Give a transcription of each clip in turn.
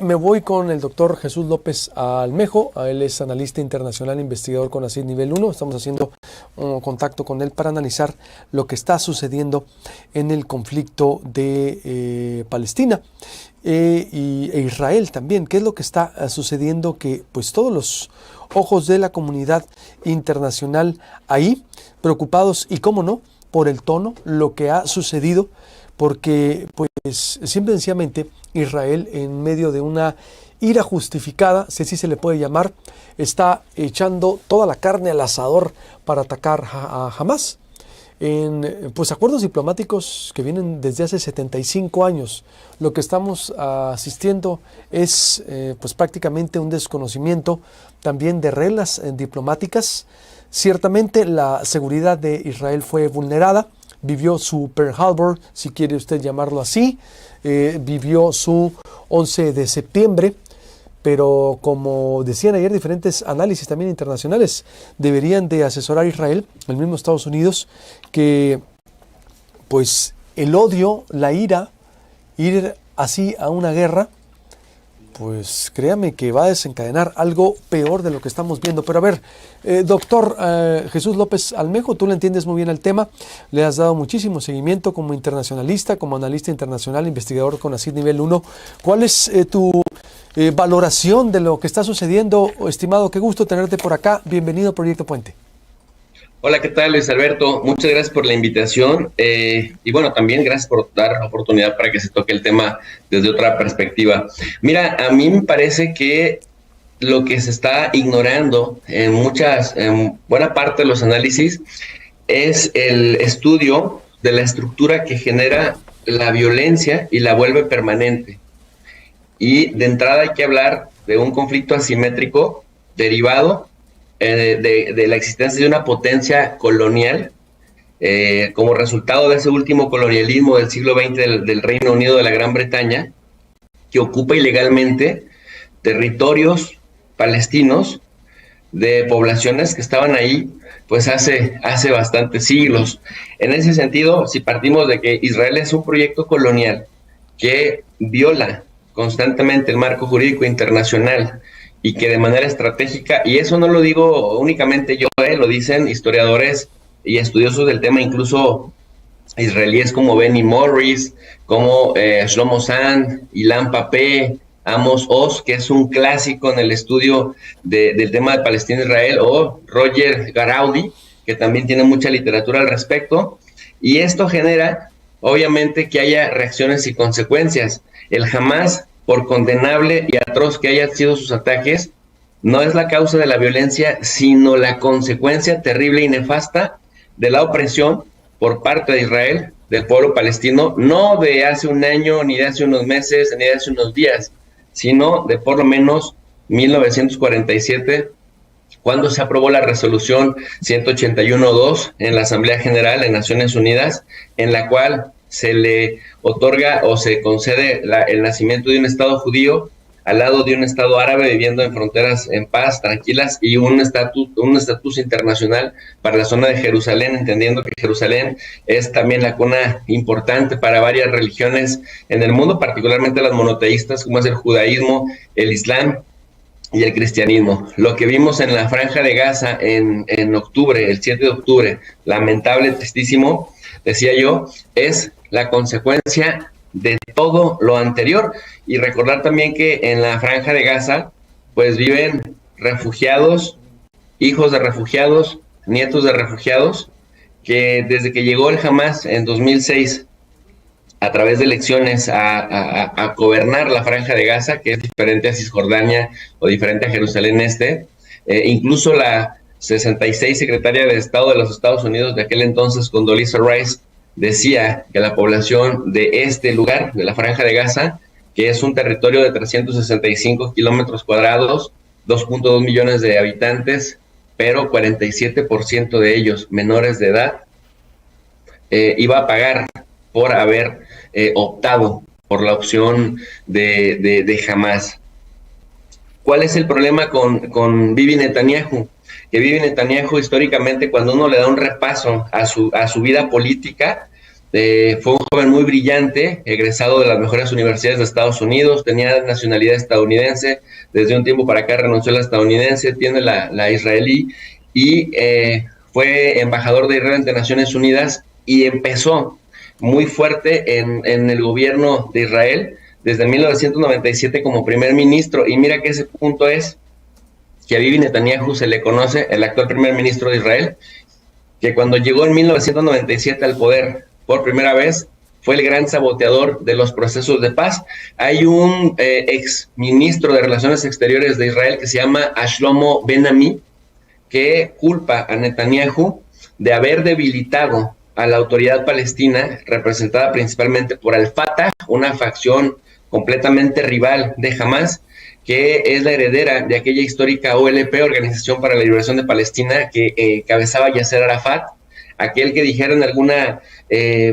me voy con el doctor Jesús López Almejo. Él es analista internacional, investigador con CONACYT nivel 1. Estamos haciendo contacto con él para analizar lo que está sucediendo en el conflicto de Palestina e Israel también. ¿Qué es lo que está sucediendo? Que pues todos los ojos de la comunidad internacional ahí, preocupados y cómo no, por el tono, lo que ha sucedido, porque pues simple y sencillamente Israel, en medio de una ira justificada, si así se le puede llamar, está echando toda la carne al asador para atacar a Hamas en pues acuerdos diplomáticos que vienen desde hace 75 años. Lo que estamos asistiendo es pues prácticamente un desconocimiento también de reglas diplomáticas. Ciertamente la seguridad de Israel fue vulnerada, vivió su Pearl Harbor, si quiere usted llamarlo así, vivió su 11 de septiembre, pero como decían ayer diferentes análisis también internacionales, deberían de asesorar a Israel, el mismo Estados Unidos, que pues el odio, la ira, ir así a una guerra, pues créame que va a desencadenar algo peor de lo que estamos viendo. Pero a ver, doctor Jesús López Almejo, tú le entiendes muy bien el tema, le has dado muchísimo seguimiento como internacionalista, como analista internacional, investigador con CONACYT nivel 1. ¿Cuál es tu valoración de lo que está sucediendo, estimado? Qué gusto tenerte por acá. Bienvenido a Proyecto Puente. Hola, ¿qué tal, Luis Alberto? Muchas gracias por la invitación y bueno, también gracias por dar la oportunidad para que se toque el tema desde otra perspectiva. Mira, a mí me parece que lo que se está ignorando en buena parte de los análisis es el estudio de la estructura que genera la violencia y la vuelve permanente. Y de entrada hay que hablar de un conflicto asimétrico derivado de la existencia de una potencia colonial como resultado de ese último colonialismo del siglo XX del Reino Unido de la Gran Bretaña, que ocupa ilegalmente territorios palestinos de poblaciones que estaban ahí pues hace bastantes siglos. En ese sentido, si partimos de que Israel es un proyecto colonial que viola constantemente el marco jurídico internacional y que de manera estratégica, y eso no lo digo únicamente yo, lo dicen historiadores y estudiosos del tema, incluso israelíes como Benny Morris, como Shlomo Sand, Ilan Pappé, Amos Oz, que es un clásico en el estudio del tema de Palestina-Israel, o Roger Garaudi, que también tiene mucha literatura al respecto, y esto genera, obviamente, que haya reacciones y consecuencias. El Hamas, por condenable y atroz que hayan sido sus ataques, no es la causa de la violencia, sino la consecuencia terrible y nefasta de la opresión por parte de Israel, del pueblo palestino, no de hace un año, ni de hace unos meses, ni de hace unos días, sino de por lo menos 1947, cuando se aprobó la resolución 181.2 en la Asamblea General de Naciones Unidas, en la cual se le otorga o se concede el nacimiento de un Estado judío al lado de un Estado árabe viviendo en fronteras en paz, tranquilas, y un estatus internacional para la zona de Jerusalén, entendiendo que Jerusalén es también la cuna importante para varias religiones en el mundo, particularmente las monoteístas, como es el judaísmo, el islam y el cristianismo. Lo que vimos en la Franja de Gaza en octubre, el 7 de octubre, lamentable, tristísimo, decía yo, es la consecuencia de todo lo anterior. Y recordar también que en la Franja de Gaza pues viven refugiados, hijos de refugiados, nietos de refugiados, que desde que llegó el Hamas en 2006 a través de elecciones a gobernar la Franja de Gaza, que es diferente a Cisjordania o diferente a Jerusalén Este, incluso la 66 secretaria de Estado de los Estados Unidos de aquel entonces, Condoleezza Rice, decía que la población de este lugar, de la Franja de Gaza, que es un territorio de 365 kilómetros cuadrados, 2.2 millones de habitantes, pero 47% de ellos menores de edad, iba a pagar por haber optado por la opción de Hamas. ¿Cuál es el problema con Bibi Netanyahu? Que Bibi Netanyahu históricamente, cuando uno le da un repaso a su vida política, Fue un joven muy brillante, egresado de las mejores universidades de Estados Unidos, tenía nacionalidad estadounidense, desde un tiempo para acá renunció a la estadounidense, tiene la israelí, y fue embajador de Israel ante Naciones Unidas y empezó muy fuerte en el gobierno de Israel desde 1997 como primer ministro. Y mira que ese punto es que a Bibi Netanyahu se le conoce, el actual primer ministro de Israel, que cuando llegó en 1997 al poder por primera vez, fue el gran saboteador de los procesos de paz. Hay un ex ministro de Relaciones Exteriores de Israel que se llama Shlomo Ben-Ami, que culpa a Netanyahu de haber debilitado a la autoridad palestina, representada principalmente por Al-Fatah, una facción completamente rival de Hamas, que es la heredera de aquella histórica OLP, Organización para la Liberación de Palestina, que cabezaba Yasser Arafat, aquel que dijera en alguna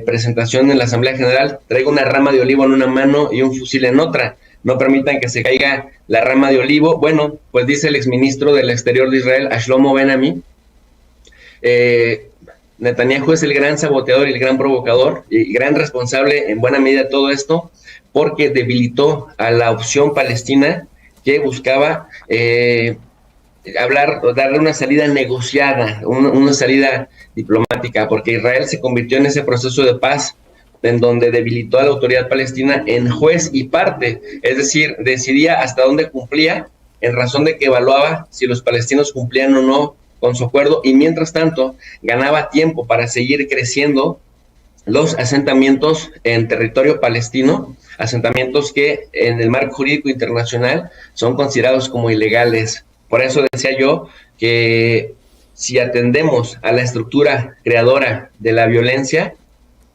presentación en la Asamblea General: traigo una rama de olivo en una mano y un fusil en otra, no permitan que se caiga la rama de olivo. Bueno, pues dice el exministro del Exterior de Israel, Shlomo Ben-Ami, Netanyahu es el gran saboteador y el gran provocador y gran responsable en buena medida de todo esto, porque debilitó a la opción palestina que buscaba darle una salida negociada, una salida diplomática, porque Israel se convirtió en ese proceso de paz en donde debilitó a la autoridad palestina en juez y parte, es decir, decidía hasta dónde cumplía en razón de que evaluaba si los palestinos cumplían o no con su acuerdo, y mientras tanto ganaba tiempo para seguir creciendo los asentamientos en territorio palestino, asentamientos que en el marco jurídico internacional son considerados como ilegales. Por eso decía yo que si atendemos a la estructura creadora de la violencia,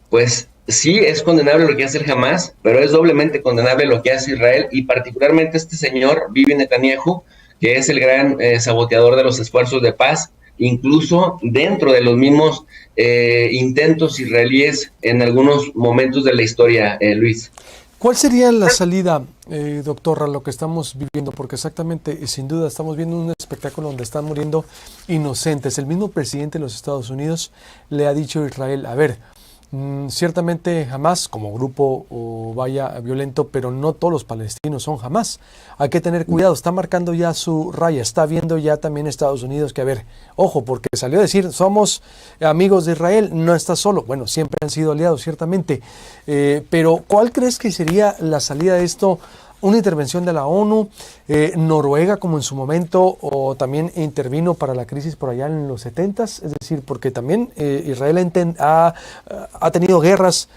pues sí es condenable lo que hace el Hamas, pero es doblemente condenable lo que hace Israel, y particularmente este señor Bibi Netanyahu, que es el gran saboteador de los esfuerzos de paz, incluso dentro de los mismos intentos israelíes en algunos momentos de la historia, Luis. ¿Cuál sería la salida, doctor, a lo que estamos viviendo? Porque exactamente, y sin duda, estamos viendo un espectáculo donde están muriendo inocentes. El mismo presidente de los Estados Unidos le ha dicho a Israel: a ver, ciertamente Hamas como grupo violento, pero no todos los palestinos son Hamas. Hay que tener cuidado, está marcando ya su raya, está viendo ya también Estados Unidos que, a ver, ojo, porque salió a decir, somos amigos de Israel, no está solo. Bueno, siempre han sido aliados, ciertamente, pero ¿cuál crees que sería la salida de esto? Una intervención de la ONU, Noruega como en su momento, o también intervino para la crisis por allá en los 70s, es decir, porque también Israel ha tenido guerras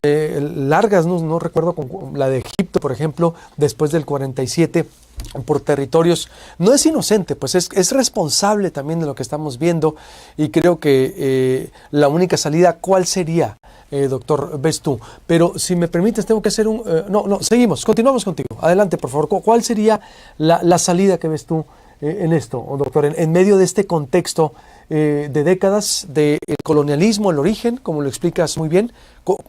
largas, no recuerdo, con la de Egipto, por ejemplo, después del 47, por territorios. No es inocente, pues es responsable también de lo que estamos viendo, y creo que la única salida, ¿cuál sería? Doctor, ves tú, pero si me permites tengo que hacer continuamos contigo, adelante por favor. ¿Cuál sería la salida que ves tú en esto, doctor, en medio de este contexto de décadas de colonialismo, el origen, como lo explicas muy bien?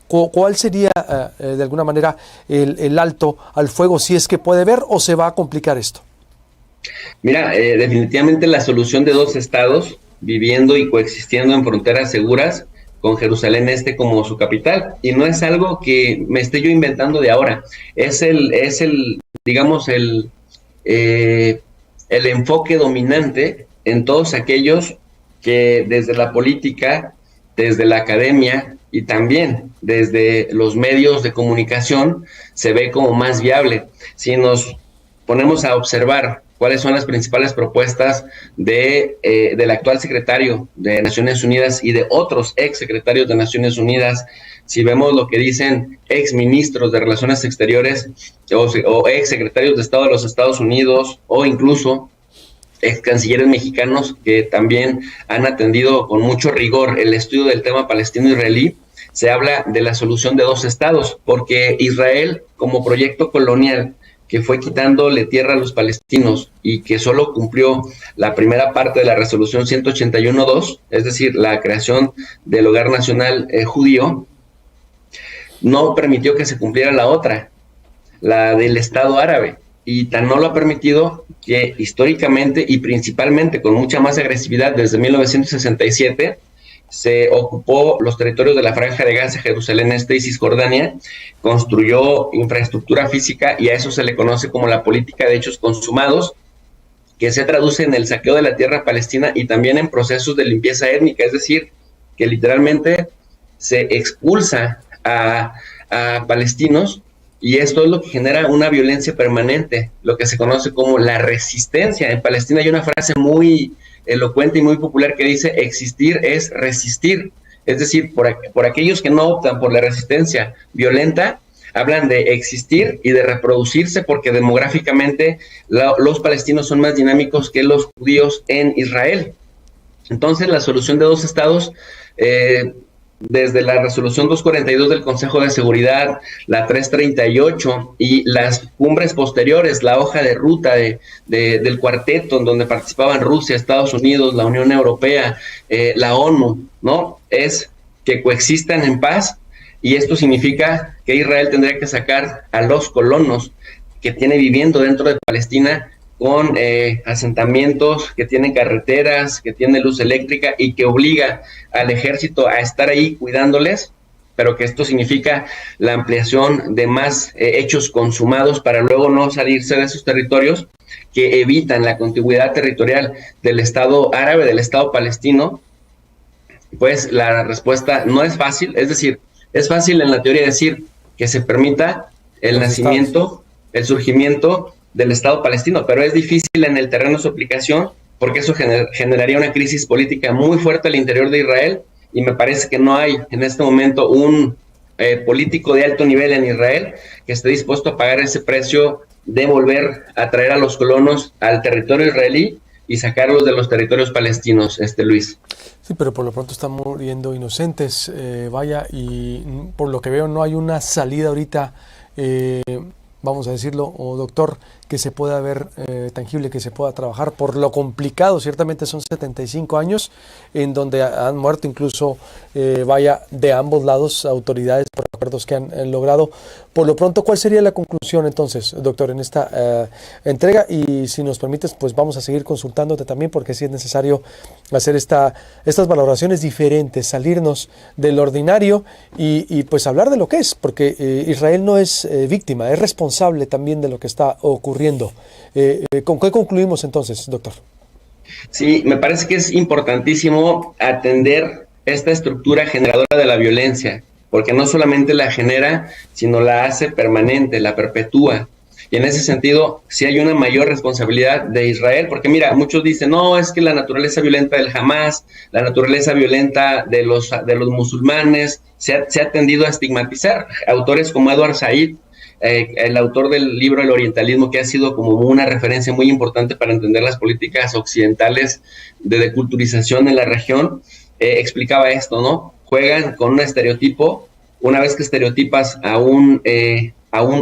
¿Cuál sería de alguna manera el alto al fuego, si es que puede haber, o se va a complicar esto? Mira, definitivamente la solución de dos estados viviendo y coexistiendo en fronteras seguras, con Jerusalén Este como su capital, y no es algo que me esté yo inventando de ahora, es el enfoque dominante en todos aquellos que desde la política, desde la academia y también desde los medios de comunicación se ve como más viable. Si nos ponemos a observar cuáles son las principales propuestas del actual secretario de Naciones Unidas y de otros ex secretarios de Naciones Unidas, si vemos lo que dicen ex ministros de Relaciones Exteriores o ex secretarios de Estado de los Estados Unidos, o incluso ex cancilleres mexicanos que también han atendido con mucho rigor el estudio del tema palestino-israelí, se habla de la solución de dos estados, porque Israel, como proyecto colonial que fue quitándole tierra a los palestinos y que solo cumplió la primera parte de la resolución 181.2, es decir, la creación del hogar nacional judío, no permitió que se cumpliera la otra, la del Estado árabe, y tan no lo ha permitido que históricamente y principalmente con mucha más agresividad desde 1967, se ocupó los territorios de la Franja de Gaza, Jerusalén Este y Cisjordania, construyó infraestructura física y a eso se le conoce como la política de hechos consumados, que se traduce en el saqueo de la tierra palestina y también en procesos de limpieza étnica, es decir, que literalmente se expulsa a palestinos, y esto es lo que genera una violencia permanente, lo que se conoce como la resistencia. En Palestina hay una frase muy elocuente y muy popular que dice: existir es resistir. Es decir, por aquellos que no optan por la resistencia violenta, hablan de existir y de reproducirse, porque demográficamente los palestinos son más dinámicos que los judíos en Israel. Entonces, la solución de dos estados, desde la resolución 242 del Consejo de Seguridad, la 338 y las cumbres posteriores, la hoja de ruta del cuarteto en donde participaban Rusia, Estados Unidos, la Unión Europea, la ONU, ¿no? Es que coexistan en paz, y esto significa que Israel tendría que sacar a los colonos que tiene viviendo dentro de Palestina, con asentamientos que tienen carreteras, que tienen luz eléctrica y que obliga al ejército a estar ahí cuidándoles, pero que esto significa la ampliación de más hechos consumados para luego no salirse de esos territorios, que evitan la contigüidad territorial del Estado árabe, del Estado palestino. Pues la respuesta no es fácil, es decir, es fácil en la teoría decir que se permita el nacimiento, el surgimiento del Estado palestino, pero es difícil en el terreno de su aplicación, porque eso generaría una crisis política muy fuerte al interior de Israel, y me parece que no hay en este momento un político de alto nivel en Israel que esté dispuesto a pagar ese precio de volver a traer a los colonos al territorio israelí y sacarlos de los territorios palestinos, Luis. Sí, pero por lo pronto están muriendo inocentes, y por lo que veo no hay una salida ahorita, vamos a decirlo, doctor, que se pueda ver tangible, que se pueda trabajar, por lo complicado. Ciertamente son 75 años en donde han muerto incluso, de ambos lados, autoridades por acuerdos que han logrado. Por lo pronto, ¿cuál sería la conclusión entonces, doctor, en esta entrega? Y si nos permites, pues vamos a seguir consultándote también, porque sí es necesario hacer estas valoraciones diferentes, salirnos del ordinario y pues hablar de lo que es, porque Israel no es víctima, es responsable también de lo que está ocurriendo. ¿Con qué concluimos entonces, doctor? Sí, me parece que es importantísimo atender esta estructura generadora de la violencia, porque no solamente la genera, sino la hace permanente, la perpetúa. Y en ese sentido, sí hay una mayor responsabilidad de Israel, porque mira, muchos dicen, no, es que la naturaleza violenta del Hamas, la naturaleza violenta de los musulmanes, se ha tendido a estigmatizar. Autores como Edward Said, el autor del libro El Orientalismo, que ha sido como una referencia muy importante para entender las políticas occidentales de deculturización en la región, explicaba esto, ¿no? Juegan con un estereotipo. Una vez que estereotipas a un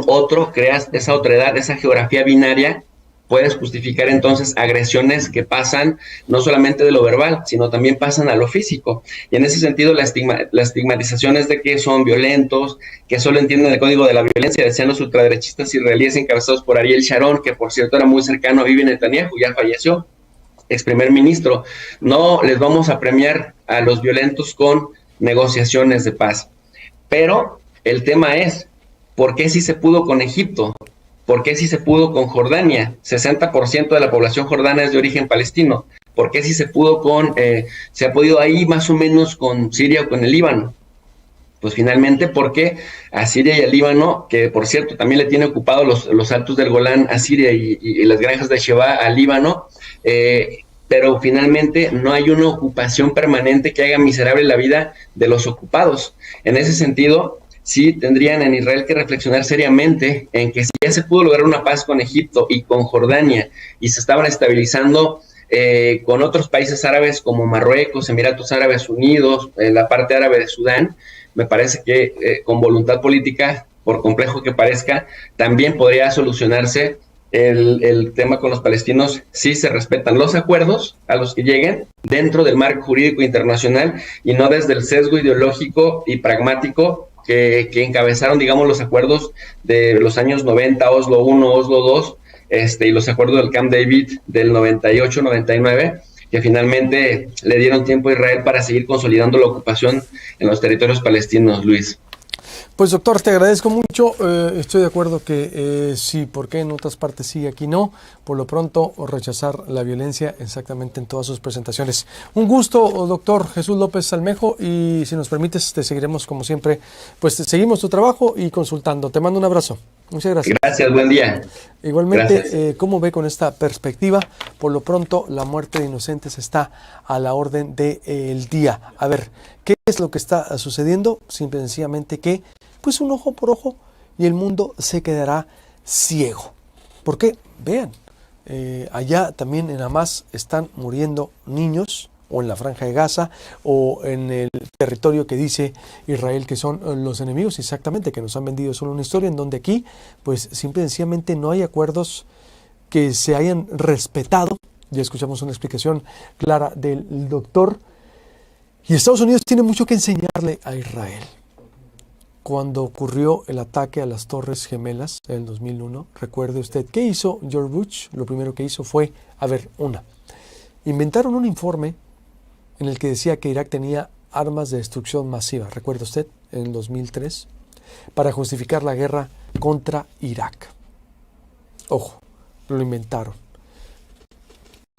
otro, creas esa otredad, esa geografía binaria, puedes justificar entonces agresiones que pasan no solamente de lo verbal, sino también pasan a lo físico. Y en ese sentido, la estigmatización es de que son violentos, que solo entienden el código de la violencia, decían los ultraderechistas israelíes encabezados por Ariel Sharon, que por cierto era muy cercano a Bibi Netanyahu, ya falleció, ex primer ministro. No les vamos a premiar a los violentos con negociaciones de paz. Pero el tema es, ¿por qué sí se pudo con Egipto? ¿Por qué sí se pudo con Jordania? 60% de la población jordana es de origen palestino. ¿Por qué sí se pudo se ha podido ahí más o menos con Siria o con el Líbano? Pues finalmente porque a Siria y al Líbano, que por cierto también le tiene ocupado los altos del Golán a Siria y las granjas de Sheba al Líbano, pero finalmente no hay una ocupación permanente que haga miserable la vida de los ocupados. En ese sentido, sí tendrían en Israel que reflexionar seriamente en que si ya se pudo lograr una paz con Egipto y con Jordania, y se estaban estabilizando con otros países árabes como Marruecos, Emiratos Árabes Unidos, la parte árabe de Sudán, me parece que con voluntad política, por complejo que parezca, también podría solucionarse el tema con los palestinos si se respetan los acuerdos a los que lleguen dentro del marco jurídico internacional y no desde el sesgo ideológico y pragmático que encabezaron, digamos, los acuerdos de los años 90, Oslo I, Oslo II, y los acuerdos del Camp David del 98-99, que finalmente le dieron tiempo a Israel para seguir consolidando la ocupación en los territorios palestinos, Luis. Pues doctor, te agradezco mucho. Estoy de acuerdo que sí, ¿por qué en otras partes sí, aquí no? Por lo pronto, rechazar la violencia exactamente en todas sus presentaciones. Un gusto, doctor Jesús López Almejo, y si nos permites, te seguiremos como siempre. Pues seguimos tu trabajo y consultando. Te mando un abrazo. Muchas gracias. Gracias, buen día. Igualmente, ¿cómo ve con esta perspectiva? Por lo pronto, la muerte de inocentes está a la orden del día. A ver, ¿qué es lo que está sucediendo? Simple y sencillamente que, pues un ojo por ojo y el mundo se quedará ciego. ¿Por qué? Vean, allá también en Hamas están muriendo niños, o en la Franja de Gaza, o en el territorio que dice Israel que son los enemigos, exactamente, que nos han vendido solo una historia en donde aquí, pues simple y sencillamente no hay acuerdos que se hayan respetado. Ya escuchamos una explicación clara del doctor. Y Estados Unidos tiene mucho que enseñarle a Israel. Cuando ocurrió el ataque a las Torres Gemelas en el 2001, recuerde usted, ¿qué hizo George Bush? Lo primero que hizo fue, inventaron un informe en el que decía que Irak tenía armas de destrucción masiva, ¿recuerda usted? En el 2003, para justificar la guerra contra Irak. Ojo, lo inventaron.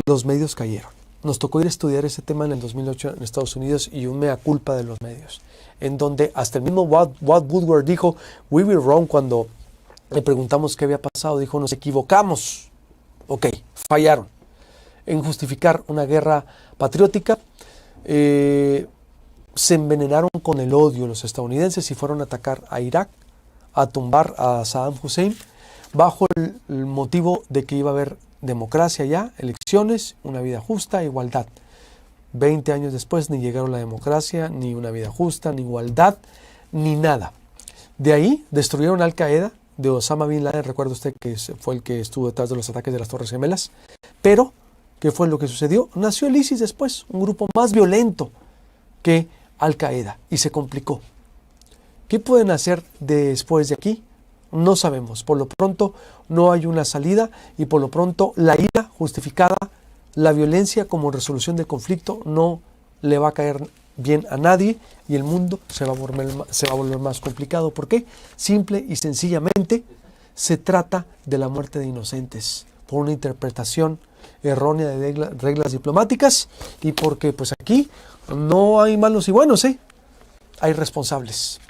Los medios cayeron. Nos tocó ir a estudiar ese tema en el 2008 en Estados Unidos y un mea culpa de los medios, en donde hasta el mismo Walt Woodward dijo, we were wrong, cuando le preguntamos qué había pasado, dijo, nos equivocamos. Ok, fallaron en justificar una guerra patriótica. Se envenenaron con el odio los estadounidenses y fueron a atacar a Irak, a tumbar a Saddam Hussein, bajo el motivo de que iba a haber democracia ya, elecciones, una vida justa, igualdad. 20 años después ni llegaron la democracia, ni una vida justa, ni igualdad, ni nada. De ahí destruyeron Al Qaeda de Osama Bin Laden, recuerda usted que fue el que estuvo detrás de los ataques de las Torres Gemelas, pero ¿qué fue lo que sucedió? Nació el ISIS después, un grupo más violento que Al Qaeda, y se complicó. ¿Qué pueden hacer después de aquí? No sabemos. Por lo pronto no hay una salida y por lo pronto la ira justificada, la violencia como resolución de conflicto no le va a caer bien a nadie y el mundo se va a volver más complicado. ¿Por qué? Simple y sencillamente se trata de la muerte de inocentes por una interpretación errónea de reglas diplomáticas y porque pues aquí no hay malos y buenos, hay responsables.